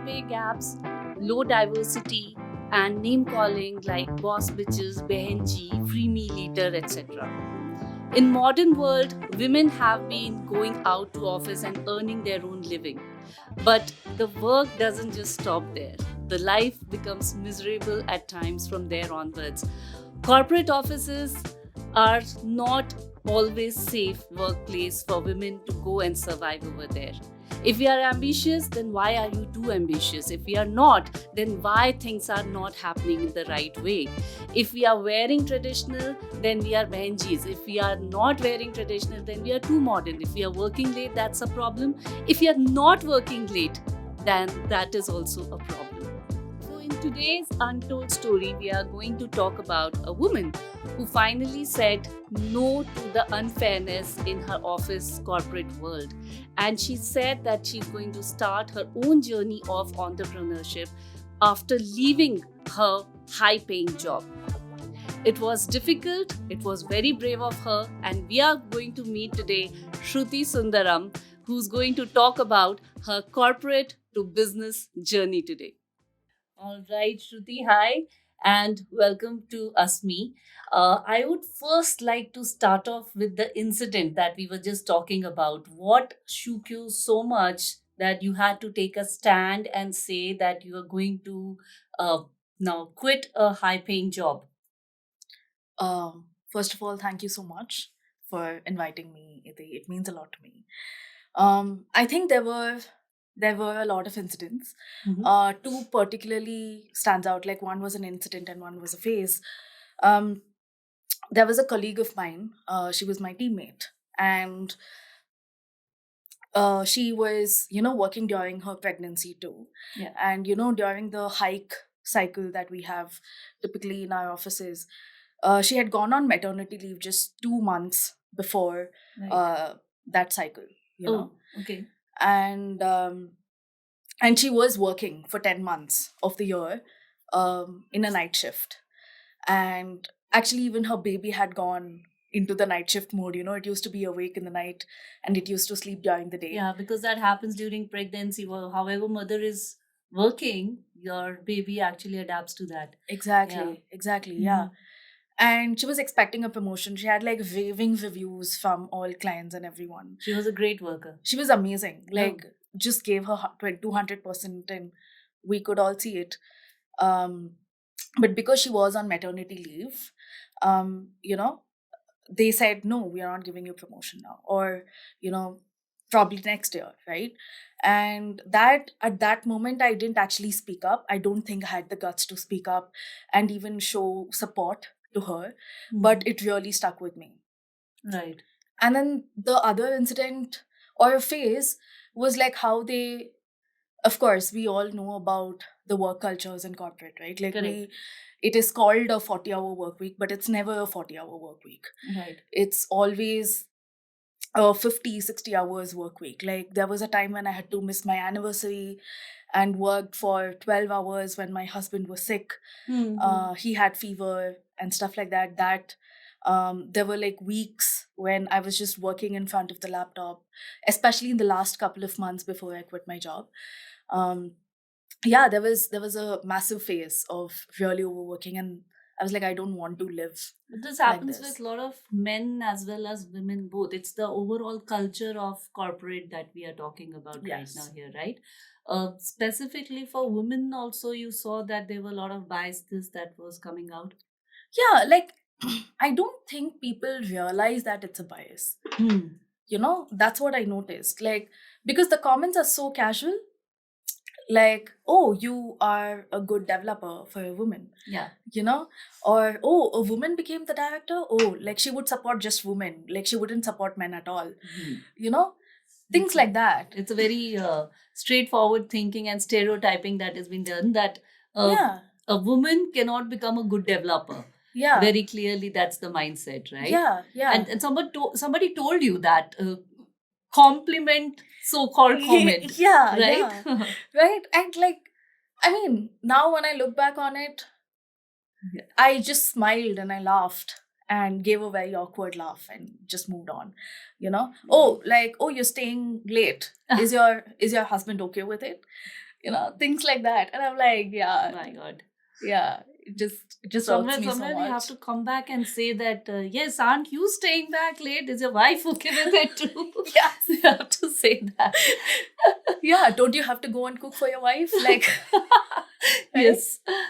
pay gaps, low diversity, and name calling like boss bitches, behenji, free me later, etc. In modern world, women have been going out to office and earning their own living. But the work doesn't just stop there. The life becomes miserable at times from there onwards. Corporate offices are not always safe workplace for women to go and survive over there. If we are ambitious, then why are you too ambitious? If we are not, then why things are not happening in the right way? If we are wearing traditional, then we are Benjis. If we are not wearing traditional, then we are too modern. If we are working late, that's a problem. If we are not working late, then that is also a problem. So, in today's untold story, we are going to talk about a woman who finally said no to the unfairness in her office corporate world. And she said that she's going to start her own journey of entrepreneurship after leaving her high paying job. It was difficult, it was very brave of her, and we are going to meet today Shruthi Sundaram, who's going to talk about her corporate to business journey today. All right, Shruti, hi, and welcome to Asmi. I would first like to start off with the incident that we were just talking about. What shook you so much that you had to take a stand and say that you are going to uh, now quit a high paying job? First of all, thank you so much for inviting me, Iti. It means a lot to me. I think there were a lot of incidents. Mhm. Two particularly stands out. Like one was an incident and one was a phase. Um, there was a colleague of mine. She was my teammate, and she was, working during her pregnancy too. Yeah. And during the hike cycle that we have typically in our offices, she had gone on maternity leave just 2 months before Right. that cycle, Okay. and and she was working for 10 months of the year in a night shift. And actually, even her baby had gone into the night shift mode. It used to be awake in the night and it used to sleep during the day. Yeah, because that happens during pregnancy. Well, however, mother is working, your baby actually adapts to that. Exactly, yeah. And she was expecting a promotion. She had like raving reviews from all clients and everyone. She was a great worker. She was amazing. Like, just gave her 200%, and we could all see it. But because she was on maternity leave, um, you know, they said, no, we are not giving you promotion now, or, probably next year, right? And that at that moment, I didn't actually speak up. I don't think I had the guts to speak up and even show support to her, but it really stuck with me. Right. And then the other incident or a phase was like how they, of course, we all know about the work cultures in corporate, right? Like, Correct. it is called a 40-hour work week, but it's never a 40-hour work week. Right. It's always a 50, 60 hours work week. Like, there was a time when I had to miss my anniversary and worked for 12 hours when my husband was sick. He had fever and stuff like that. There were like weeks when I was just working in front of the laptop, especially in the last couple of months before I quit my job. Yeah, there was a massive phase of really overworking, and I was like, I don't want to live. But this like happens this. with a lot of men as well as women both. It's the overall culture of corporate that we are talking about right Yes. now here, right? Specifically for women, also you saw that there were a lot of biases that was coming out. Yeah, like, I don't think people realize that it's a bias. That's what I noticed. Like, because the comments are so casual, like, oh, you are a good developer for a woman, Yeah. Or, oh, a woman became the director. Oh, like, she would support just women, like she wouldn't support men at all. Things like that. It's a very straightforward thinking and stereotyping that has been done that Yeah. a woman cannot become a good developer. Yeah. Very clearly, that's the mindset, right? Yeah. And somebody told you that compliment, so-called comment. Yeah, Right? yeah. Right. And like, I mean, now when I look back on it, Yeah. I just smiled and I laughed and gave a very awkward laugh and just moved on. Oh, like, oh, you're staying late. Is your husband okay with it? things like that. And I'm like, yeah, My God. yeah, it just Somewhere, hurts me so somewhere we have much. to come back and say that, yes, aren't you staying back late? Is your wife okay with it too? Yes. We have to say that. Yeah, don't you have to go and cook for your wife? Like, Yes, yeah.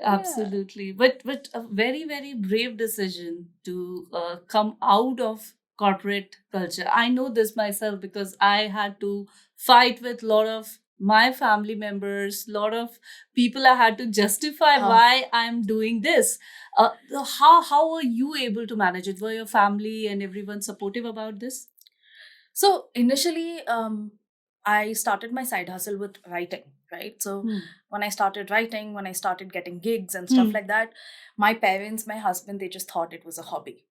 absolutely. But a very, very brave decision to come out of corporate culture. I know this myself because I had to fight with a lot of my family members, lot of people. I had to justify why I'm doing this. How were you able to manage it? Were your family and everyone supportive about this? So initially, I started my side hustle with writing, right? So when I started writing, when I started getting gigs and stuff like that, my parents, my husband, they just thought it was a hobby,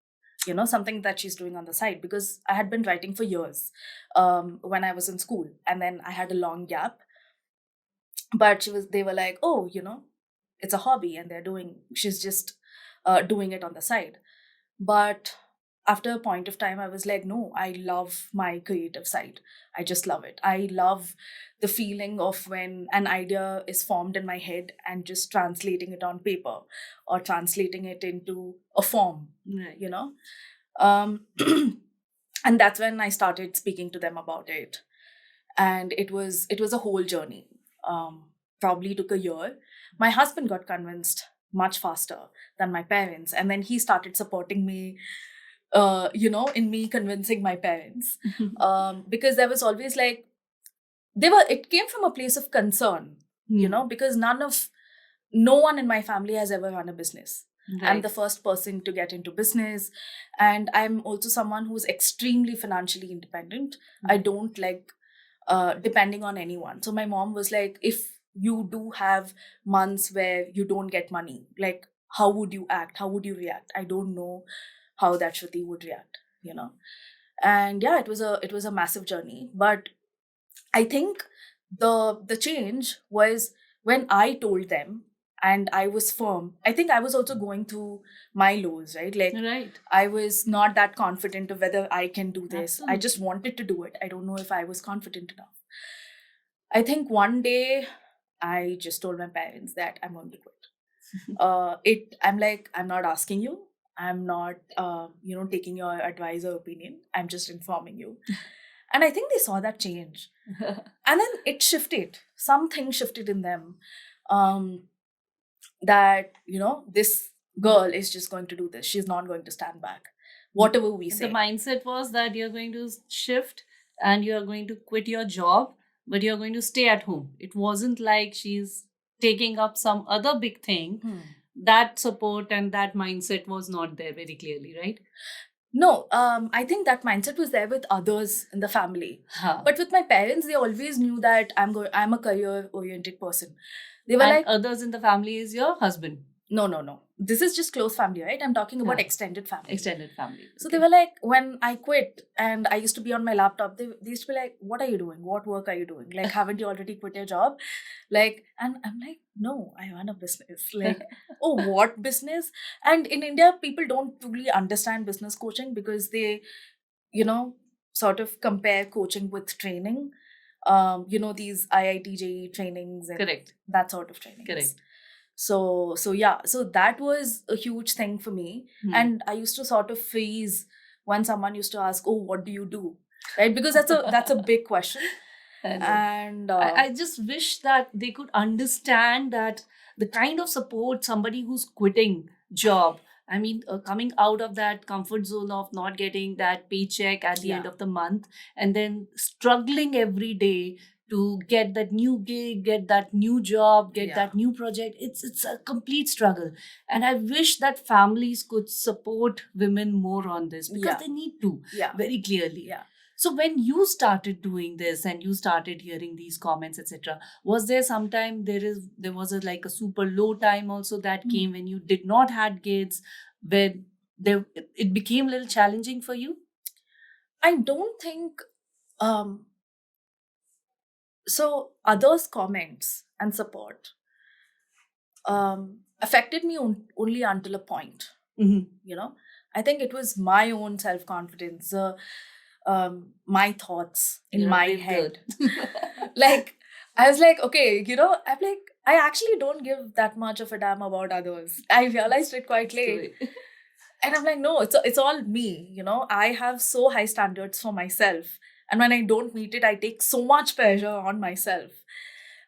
something that she's doing on the side, because I had been writing for years when I was in school, and then I had a long gap. But they were like, oh, it's a hobby, and she's just doing it on the side. But after a point of time, I was like, no, I love my creative side. I just love it. I love the feeling of when an idea is formed in my head and just translating it on paper or translating it into a form, Right. Um, and that's when I started speaking to them about it. And it was a whole journey. Probably took a year. My husband got convinced much faster than my parents, and then he started supporting me, in me convincing my parents, because there was always like, it came from a place of concern, because no one in my family has ever run a business. I'm the first person to get into business, and I'm also someone who's extremely financially independent. I don't like depending on anyone. So my mom was like, if you do have months where you don't get money, like, how would you act? How would you react? I don't know how that Shruti would react, And yeah, it was a massive journey. But I think the change was when I told them and I was firm. I think I was also going through my lows, right? Like, Right. I was not that confident of whether I can do this. I just Absolutely. wanted to do it. I don't know if I was confident enough. I think one day I just told my parents that I'm going to quit. I'm like, I'm not asking you. I'm not, taking your advice or opinion. I'm just informing you. And I think they saw that change. And then it shifted. Something shifted in them. Um, that, this girl is just going to do this. She's not going to stand back. Whatever we The say. mindset was that you're going to shift and you're going to quit your job, but you're going to stay at home. It wasn't like she's taking up some other big thing. That support and that mindset was not there very clearly, right? No, I think that mindset was there with others in the family. Huh. But with my parents, they always knew that I'm a career oriented person. They were And like, others in the family is your husband. no. This is just close family, right? I'm talking about extended family. Extended family. So they were like, when I quit and I used to be on my laptop, they used to be like, what are you doing? What work are you doing? Like, haven't you already quit your job? Like, and I'm like, no, I run a business. Like, oh, what business? And in India, people don't truly understand business coaching because they, sort of compare coaching with training. These IIT trainings and Correct. that sort of trainings. Correct. So yeah, so that was a huge thing for me. And I used to sort of freeze when someone used to ask, oh, what do you do? Right? Because that's a big question. And I just wish that they could understand that the kind of support somebody who's quitting job, I mean, coming out of that comfort zone of not getting that paycheck at the end of the month and then struggling every day to get that new gig, get that new job, get that new project. It's a complete struggle. And I wish that families could support women more on this because they need to, very clearly. So when you started doing this and you started hearing these comments, etc., was there sometime there was like a super low time also that came when you did not had kids, where it became a little challenging for you? I don't think so. Others' comments and support affected me only until a point. I think it was my own self confidence, my thoughts in my head. Like, I was like, okay, I'm like, I actually don't give that much of a damn about others. I realized it quite late. And I'm like, no, it's all me, I have so high standards for myself. And when I don't meet it, I take so much pressure on myself.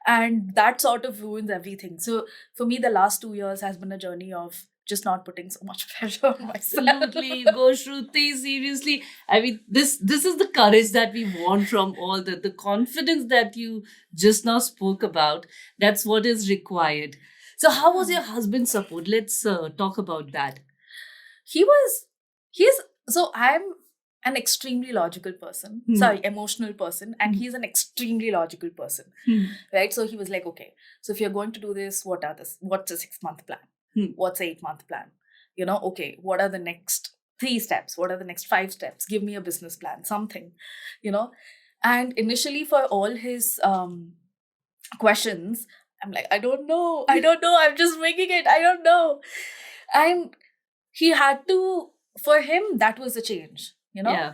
And that sort of ruins everything. So for me, the last 2 years has been a journey of just not putting so much pressure on myself. Absolutely, go Shruti. Seriously, I mean, this is the courage that we want from all the confidence that you just now spoke about. That's what is required. So, how was your husband's support? Let's talk about that. he was he's so I'm an extremely logical person, sorry, emotional person, and he's an extremely logical person, right? So he was like, okay, so if you're going to do this, what's a 6-month plan? What's a 8-month plan? Okay, what are the next 3 steps? What are the next 5 steps? Give me a business plan, something, you know and initially, for all his questions, I'm like, I don't know, I'm just making it, I don't know. And he had to, for him, that was a change, Yeah.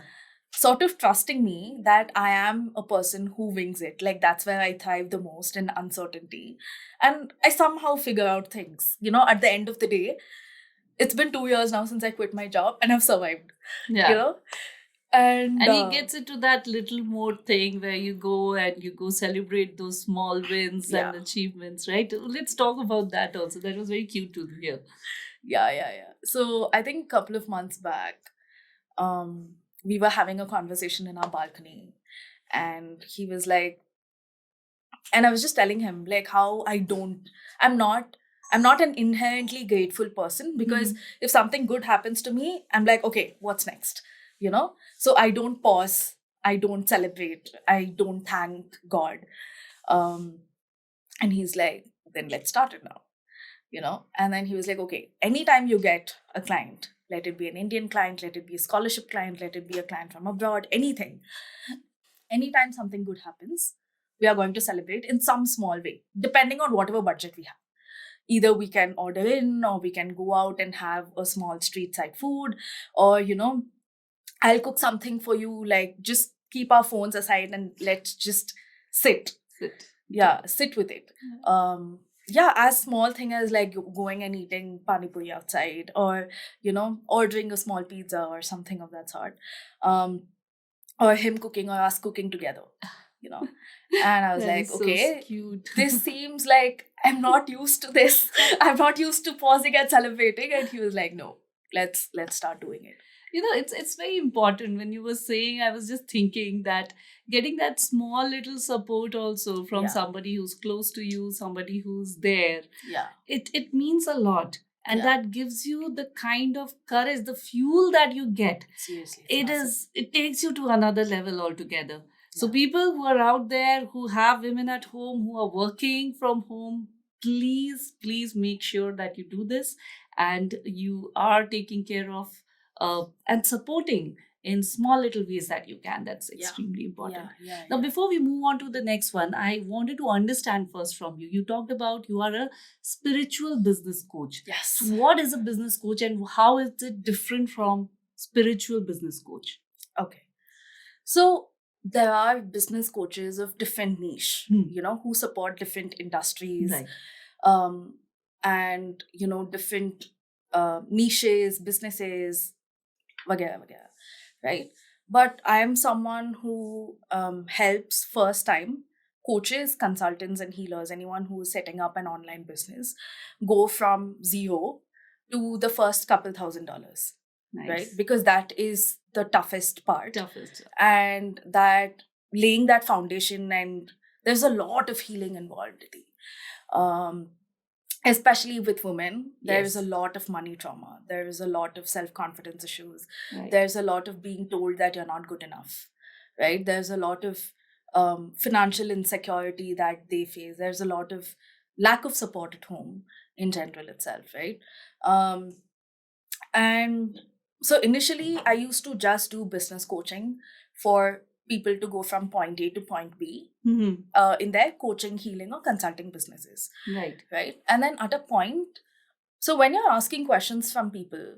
sort of trusting me that I am a person who wings it. Like, that's where I thrive the most, in uncertainty. And I somehow figure out things. At the end of the day, it's been 2 years now since I quit my job and I've survived. Yeah. You know? And he gets into that little mode thing where you go celebrate those small wins and achievements, right? Let's talk about that also. That was very cute to hear. Yeah. So I think a couple of months back, we were having a conversation in our balcony, and he was like, and I was just telling him, like, how I'm not an inherently grateful person, because if something good happens to me, I'm like, okay, what's next? So I don't pause, I don't celebrate, I don't thank God. um and he's like, then let's start it now. And then he was like, okay, anytime you get a client, let it be an Indian client, let it be a scholarship client, let it be a client from abroad, anytime something good happens, we are going to celebrate in some small way, depending on whatever budget we have. Either we can order in, or we can go out and have a small street side food, or I'll cook something for you. Like, just keep our phones aside and let's just sit. Sit with it. As small thing as like going and eating pani puri outside, or ordering a small pizza or something of that sort. Or him cooking or us cooking together. And I was like, okay, cute. This seems like I'm not used to this. I'm not used to pausing and celebrating. And he was like, no, let's start doing it. It's very important. When you were saying, I was just thinking that getting that small little support also from somebody who's close to you, somebody who's there, it means a lot. And that gives you the kind of courage, the fuel that you get. Seriously, It takes you to another level altogether. So people who are out there, who have women at home, who are working from home, please make sure that you do this, and you are taking care of and supporting in small little ways that you can. That's extremely important. Now, before we move on to the next one, I wanted to understand first from you. You talked about you are a spiritual business coach. Yes. What is a business coach, and how is it different from spiritual business coach? Okay. So there are business coaches of different niche, who support different industries, Right. And different niches, businesses, वगैरह वगैरह, right? But I am someone who helps first time coaches, consultants, and healers, anyone who is setting up an online business, go from zero to the first couple $1,000s. Nice. Right? Because that is the toughest part. Toughest. And that laying that foundation, and there's a lot of healing involved. Um, Especially with women, there is a lot of money trauma. There is a lot of self-confidence issues. Right. There's a lot of being told that you're not good enough, right? There's a lot of financial insecurity that they face. There's a lot of lack of support at home in general itself, right? And so initially, I used to just do business coaching for people to go from point A to point B in their coaching, healing, or consulting businesses. Right. And then at a point, so when you're asking questions from people,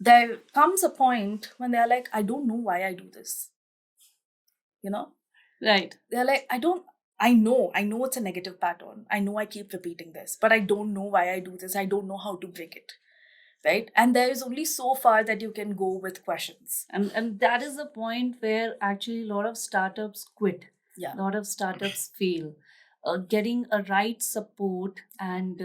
there comes a point when they're like, I don't know why I do this. Right. They're like, I know it's a negative pattern. I know I keep repeating this, but I don't know why I do this. I don't know how to break it. Right. And there is only so far that you can go with questions. And that is the point where actually a lot of startups quit. Yeah. A lot of startups fail. Getting a right support and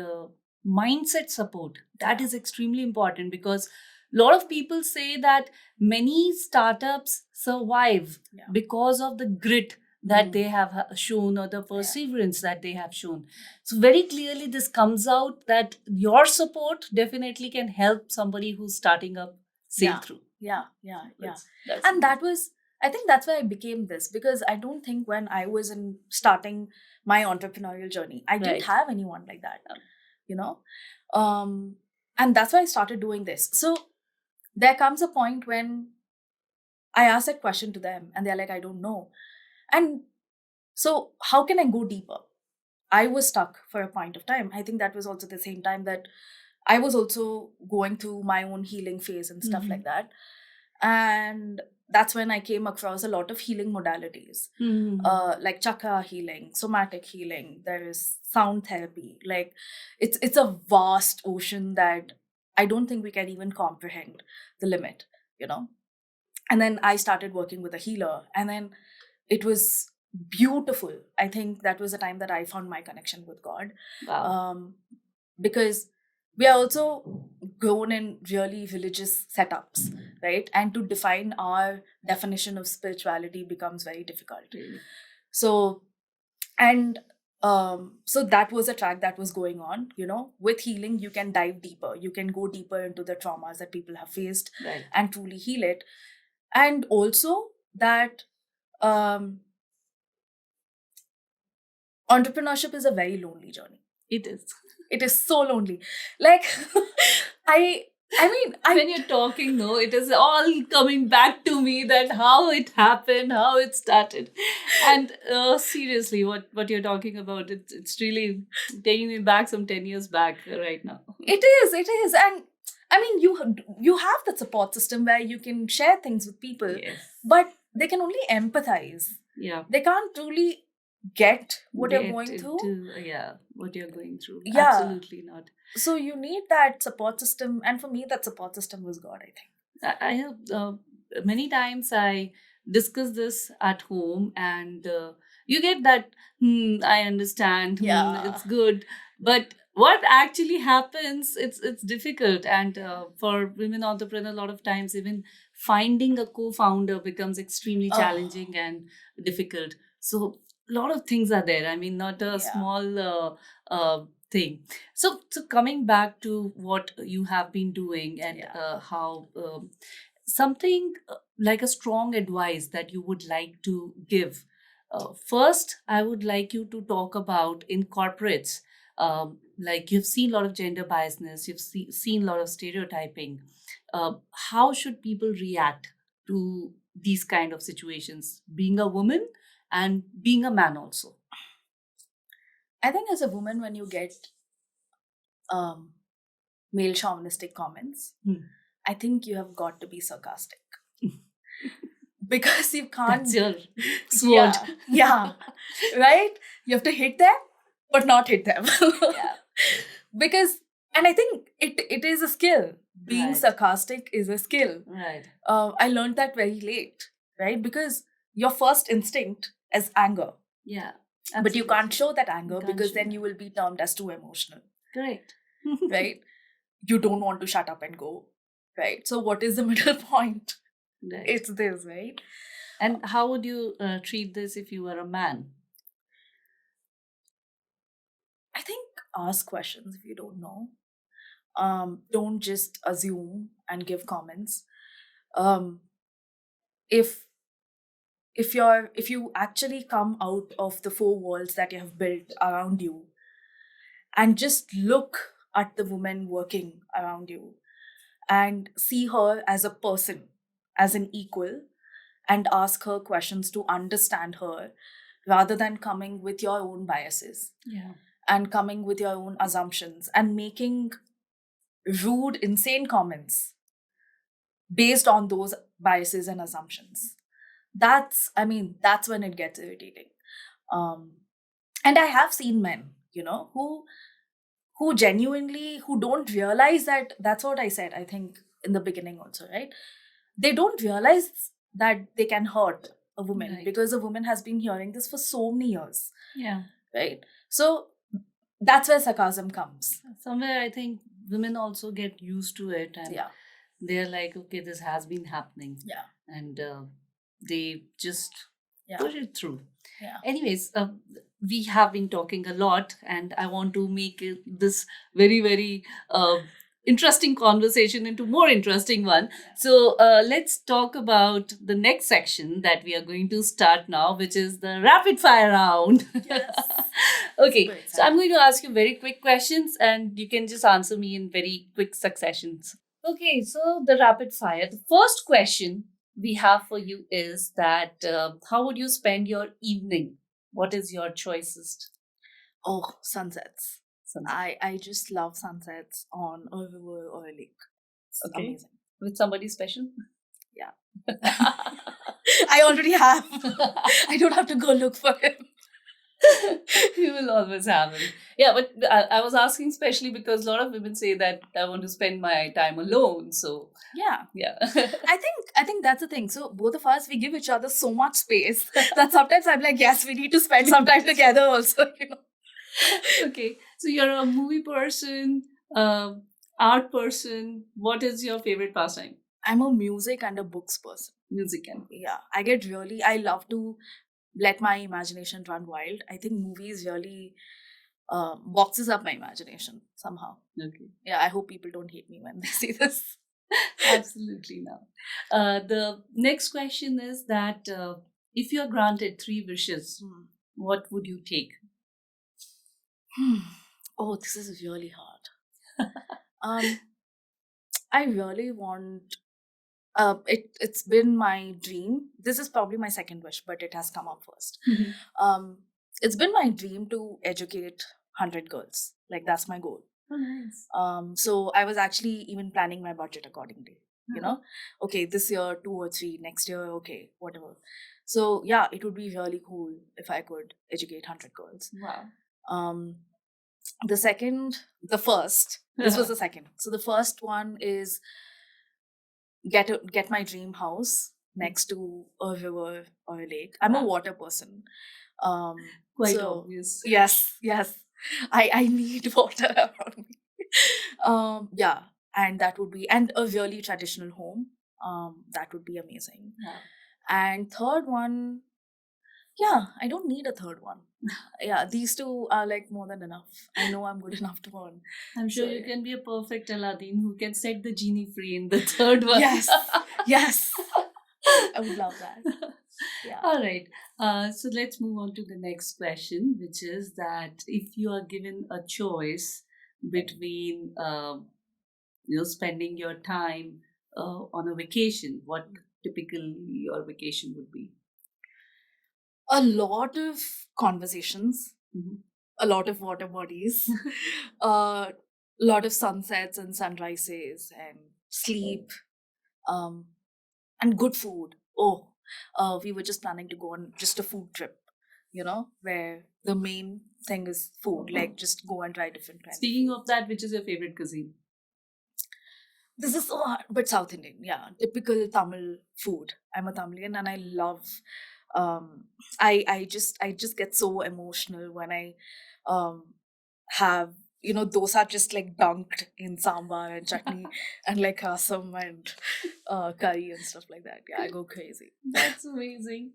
mindset support, that Yeah. is extremely important, because a lot of people say that many startups survive Yeah. because of the grit that they have shown, or the perseverance that they have shown. So very clearly this comes out that your support definitely can help somebody who's starting up sail through. Yeah. That's And that was, I think that's why I became this, because I don't think when I was in starting my entrepreneurial journey, I didn't Right. have anyone like that, you know? And that's why I started doing this. So there comes a point when I ask that question to them and they're like, I don't know. And so how can I go deeper? I was stuck for a point of time. I think that was also the same time that I was also going through my own healing phase and stuff like that. And that's when I came across a lot of healing modalities, like chakra healing, somatic healing. There is sound therapy. Like it's a vast ocean that I don't think we can even comprehend the limit, you know. And then I started working with a healer, and then it was beautiful. I think that was the time that I found my connection with God. Wow. Because we are also grown in really religious setups, right? And to define our definition of spirituality becomes very difficult. Really. So, and so that was a track that was going on, you know. With healing, you can dive deeper, you can go deeper into the traumas that people have faced, Right. and truly heal it. And also that um entrepreneurship is a very lonely journey. It is. It is so lonely. Like I mean, when you're talking, no, it is all coming back to me, that how it happened, how it started. And seriously, what you're talking about, it's really taking me back some 10 years back right now. It is. And I mean, you have that support system where you can share things with people. Yes. But they can only empathize. Yeah. They can't truly get what you're going through. What you're going through. Yeah. Absolutely not. So you need that support system, and for me, that support system was God, I think. I have many times I discuss this at home, and you get that, I understand, Yeah. it's good, but what actually happens, it's difficult. And for women entrepreneurs, a lot of times even finding a co-founder becomes extremely challenging and difficult. So a lot of things are there. I mean, not a small thing. So coming back to what you have been doing, and how something like a strong advice that you would like to give. First, I would like you to talk about in corporates. Like, you've seen a lot of gender biasness, you've seen a lot of stereotyping. How should people react to these kind of situations, being a woman and being a man also? I think as a woman, when you get male chauvinistic comments, I think you have got to be sarcastic. Because you can't. That's your sword. Yeah. Right? You have to hit them, but not hit them. Yeah. Because, and I think it is a skill. Being Right. sarcastic is a skill. Right. I learned that very late, right? Because your first instinct is anger. Yeah. But you can't show that anger, You can't because show then that. you will be termed as too emotional. Correct. Right? You don't want to shut up and go. Right? So what is the middle point? Right. It's this, right? And how would you treat this if you were a man? I think ask questions if you don't know. Don't just assume and give comments. Um, if if you actually come out of the four walls that you have built around you and just look at the woman working around you and see her as a person, as an equal, and ask her questions to understand her, rather than coming with your own biases. Yeah. And coming with your own assumptions and making rude, insane comments based on those biases and assumptions. That's when it gets irritating. Um, And I have seen men, who genuinely, who don't realize that. That's what I said, I think, in the beginning also, right? They don't realize that they can hurt a woman, Right. because a woman has been hearing this for so many years, Yeah. right? So that's where sarcasm comes. Somewhere I think women also get used to it, and Yeah. they're like, okay, this has been happening. Yeah. And they just Yeah. push it through. Yeah. Anyways, we have been talking a lot, and I want to make this very, very interesting conversation into more interesting one. So let's talk about the next section that we are going to start now, which is the rapid fire round. Yes. Okay, Super so I'm excited. going to ask you very quick questions, and you can just answer me in very quick successions. Okay, so the rapid fire. The first question we have for you is that how would you spend your evening? What is your choicest? Oh, sunsets. Sunset. I just love sunsets on a river or a lake. It's Okay. amazing. With somebody special? Yeah. I already have. I don't have to go look for him. You will always have him. Yeah, but I was asking especially because a lot of women say that I want to spend my time alone. So Yeah. yeah. I think that's the thing. So both of us, we give each other so much space that sometimes I'm like, yes, we need to spend some time together also, Okay, so you're a movie person, art person. What is your favorite pastime? I'm a music and a books person. Music and Yeah. I love to let my imagination run wild. I think movies really boxes up my imagination somehow. Okay. Yeah, I hope people don't hate me when they see this. Absolutely not. The next question is that if you are granted 3 wishes, what would you take? Oh, this is really hard. I really want. It's been my dream. This is probably my second wish, but it has come up first. It's been my dream to educate 100 girls. Like, that's my goal. Oh, nice. So I was actually even planning my budget accordingly. Okay, this year 2 or 3, next year, okay, whatever. So yeah, it would be really cool if I could educate 100 girls. Wow. The first. This was the second. So the first one is get my dream house next to a river or a lake. I'm a water person. Quite so, obvious. Yes. I need water around me. Yeah, and that would be, and a really traditional home. That would be amazing. Yeah. And third one, yeah, I don't need a third one. Yeah, these two are like more than enough. I know I'm good enough to earn. I'm sure you can be a perfect Aladdin who can set the genie free in the third one. Yes. I would love that. Yeah. All right. So let's move on to the next question, which is that if you are given a choice between, spending your time on a vacation, what typically your vacation would be? A lot of conversations, a lot of water bodies, a lot of sunsets and sunrises, and sleep, and good food. We were just planning to go on just a food trip, where the main thing is food, like just go and try different kinds. Speaking of that, which is your favorite cuisine? This is so hard, but South Indian, yeah, typical Tamil food. I'm a Tamilian, and I love. I just get so emotional when I have dosa just like dunked in sambar and chutney and like rasam and curry and stuff like that. Yeah, I go crazy. That's amazing.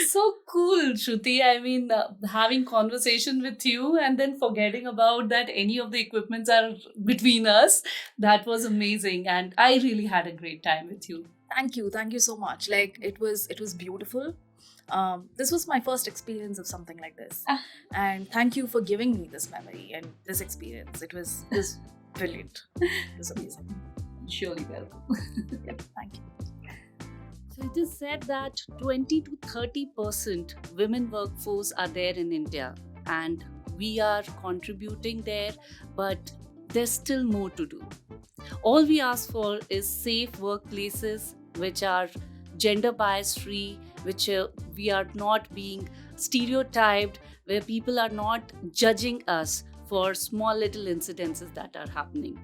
So cool, Shruti. I mean, having conversation with you and then forgetting about that any of the equipments are between us. That was amazing, and I really had a great time with you. Thank you so much. Like, it was beautiful. This was my first experience of something like this, and thank you for giving me this memory and this experience. It was brilliant. It was amazing. Surely welcome. Yep, thank you. So it is said that 20 to 30% women workforce are there in India, and we are contributing there, but there's still more to do. All we ask for is safe workplaces which are gender bias free, which we are not being stereotyped, where people are not judging us for small little incidences that are happening.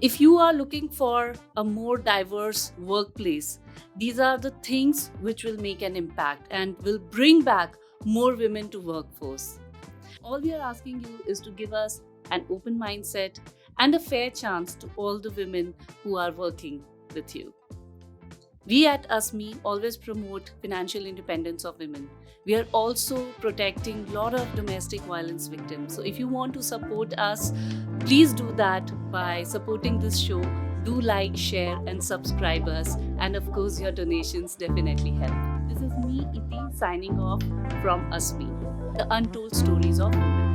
If you are looking for a more diverse workplace, these are the things which will make an impact and will bring back more women to workforce. All we are asking you is to give us an open mindset and a fair chance to all the women who are working with you. We at ASME always promote financial independence of women. We are also protecting a lot of domestic violence victims. So if you want to support us, please do that by supporting this show. Do like, share, and subscribe us. And of course, your donations definitely help. This is me, Iti, signing off from ASME, the untold stories of women.